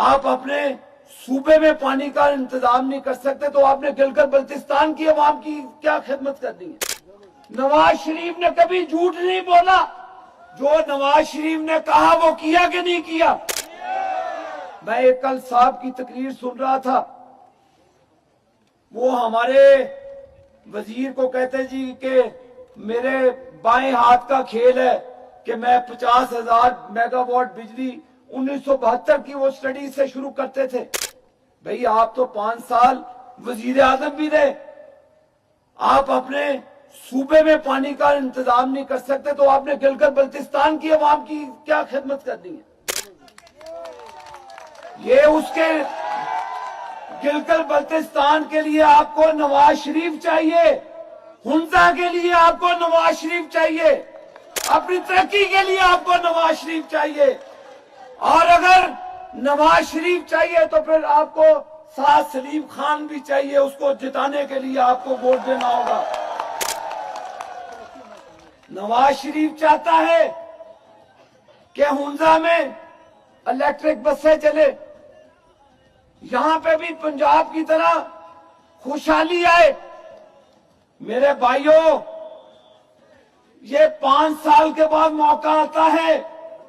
आप अपने सूबे में पानी का इंतजाम नहीं कर सकते तो आपने गिलगित बल्तिस्तान की अवाम की क्या खिदमत करनी है। नवाज शरीफ ने कभी झूठ नहीं बोला, जो नवाज शरीफ ने कहा वो किया कि नहीं किया। मैं एक कल साहब की तकरीर सुन रहा था, वो हमारे वजीर को कहते जी कि मेरे बाएं हाथ का खेल है कि मैं 50,000 मेगावाट बिजली 1972 की वो स्टडी से शुरू करते थे। भाई आप तो 5 साल वजीर आजम भी रहे, आप अपने सूबे में पानी का इंतजाम नहीं कर सकते तो आपने गिलगित बल्तिस्तान की अवाम की क्या खिदमत करनी है। ये उसके गिलगित बल्तिस्तान के लिए आपको नवाज शरीफ चाहिए, हुंजा के लिए आपको नवाज शरीफ चाहिए, अपनी तरक्की के लिए आपको नवाज शरीफ चाहिए। और अगर नवाज शरीफ चाहिए तो फिर आपको साथ सलीम खान भी चाहिए, उसको जिताने के लिए आपको वोट देना होगा। नवाज शरीफ चाहता है कि हुंजा में इलेक्ट्रिक बसें चले, यहां पे भी पंजाब की तरह खुशहाली आए। मेरे भाइयों, ये 5 साल के बाद मौका आता है,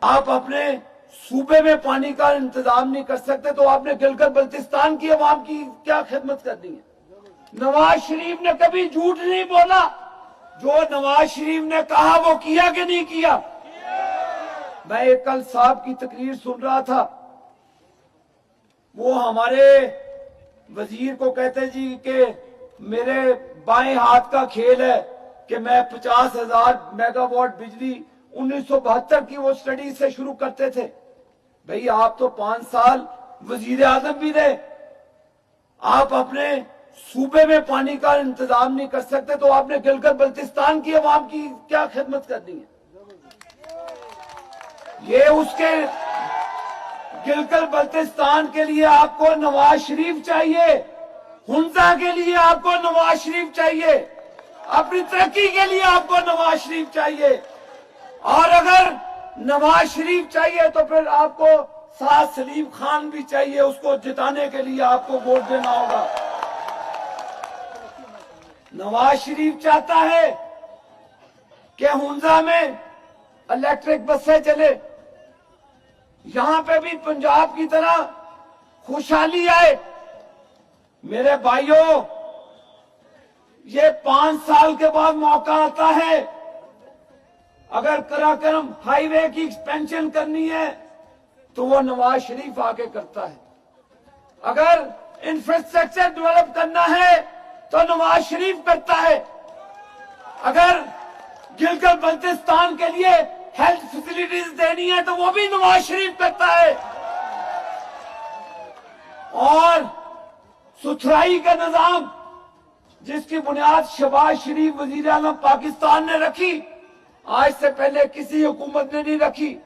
आप अपने सूबे में पानी का इंतजाम नहीं कर सकते तो आपने गिलगित बल्तिस्तान की अवाम की क्या खिदमत करनी है। नवाज शरीफ ने कभी झूठ नहीं बोला, जो नवाज शरीफ ने कहा वो किया कि नहीं किया। मैं एक कल साहब की तकरीर सुन रहा था, वो हमारे वजीर को कहते जी कि मेरे बाएं हाथ का खेल है कि मैं 50,000 मेगावाट बिजली 1972 की वो स्टडी से शुरू करते थे। भाई आप तो 5 साल वजीर आजम भी रहे, आप अपने सूबे में पानी का इंतजाम नहीं कर सकते तो आपने गिलगित बल्तिस्तान की अवाम की क्या खिदमत करनी है। ये उसके गिलगित बल्तिस्तान के लिए आपको नवाज शरीफ चाहिए, हुंजा के लिए आपको नवाज शरीफ चाहिए, अपनी तरक्की के लिए आपको नवाज शरीफ चाहिए। और अगर नवाज शरीफ चाहिए तो फिर आपको साथ सलीम खान भी चाहिए, उसको जिताने के लिए आपको वोट देना होगा। नवाज शरीफ चाहता है कि हुंजा में इलेक्ट्रिक बसें चले, यहां पे भी पंजाब की तरह खुशहाली आए। मेरे भाइयों, ये 5 साल के बाद मौका आता है, अगर कराकरम हाईवे की एक्सपेंशन करनी है तो वो नवाज शरीफ आके करता है, अगर इंफ्रास्ट्रक्चर डेवलप करना है तो नवाज शरीफ करता है, अगर गिलगित बल्तिस्तान के लिए हेल्थ फैसिलिटीज देनी है तो वो भी नवाज शरीफ करता है। और सुथराई का निजाम जिसकी बुनियाद शहबाज शरीफ वजीर आज़म पाकिस्तान ने रखी, आज से पहले किसी हुकूमत ने नहीं रखी।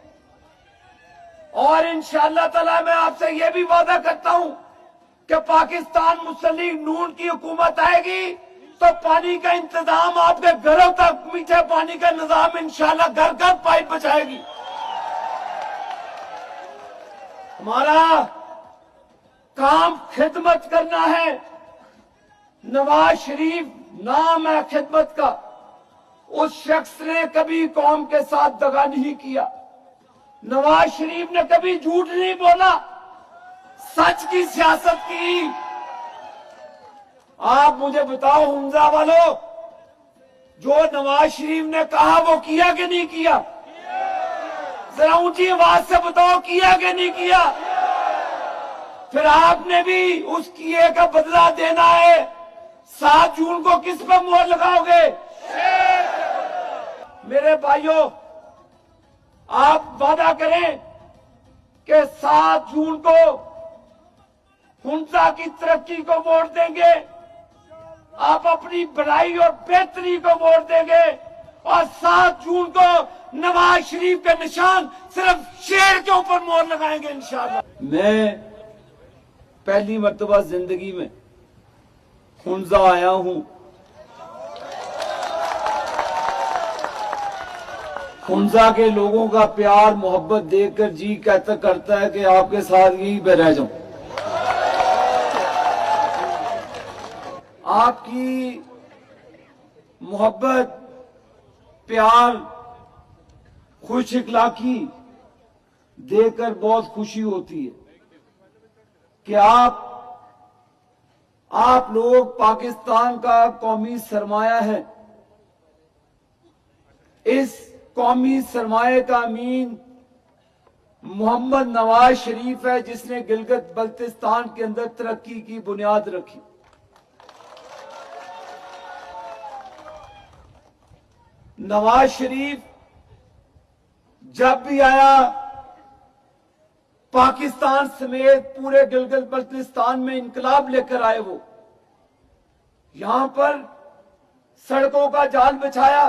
और इंशाअल्लाह ताला मैं आपसे यह भी वादा करता हूं कि पाकिस्तान मुस्लिम लीग नून की हुकूमत आएगी तो पानी का इंतजाम आपके घरों तक, मीठे पानी का निजाम इंशाअल्लाह घर घर पाइप पहुंचाएगी। हमारा काम खिदमत करना है। नवाज शरीफ नाम है खिदमत का, उस शख्स ने कभी कौम के साथ दगा नहीं किया। नवाज शरीफ ने कभी झूठ नहीं बोला, सच की सियासत की। आप मुझे बताओ हुंजा वालों, जो नवाज शरीफ ने कहा वो किया कि नहीं किया। जरा ऊंची आवाज से बताओ, किया कि नहीं किया। फिर आपने भी उस किए का बदला देना है। 7 जून को किस पर मोहर लगाओगे। मेरे भाइयों, आप वादा करें कि 7 जून को हुंजा की तरक्की को वोट देंगे, आप अपनी भलाई और बेहतरी को वोट देंगे, और 7 जून को नवाज शरीफ के निशान सिर्फ शेर के ऊपर मोहर लगाएंगे इंशाअल्लाह। मैं पहली मर्तबा जिंदगी में हुंजा आया हूं। हुंजा के लोगों का प्यार मोहब्बत देखकर जी कहता करता है कि आपके साथ यहीं पे रह जाऊं। आपकी मोहब्बत, प्यार, खुश इखलाकी देखकर बहुत खुशी होती है कि आप लोग पाकिस्तान का कौमी सरमाया है। इस कौमी सरमाए का अमीन मोहम्मद नवाज शरीफ है, जिसने गिलगित बल्तिस्तान के अंदर तरक्की की बुनियाद रखी। नवाज शरीफ जब भी आया, पाकिस्तान समेत पूरे गिलगित बल्तिस्तान में इंकलाब लेकर आए। वो यहां पर सड़कों का जाल बिछाया,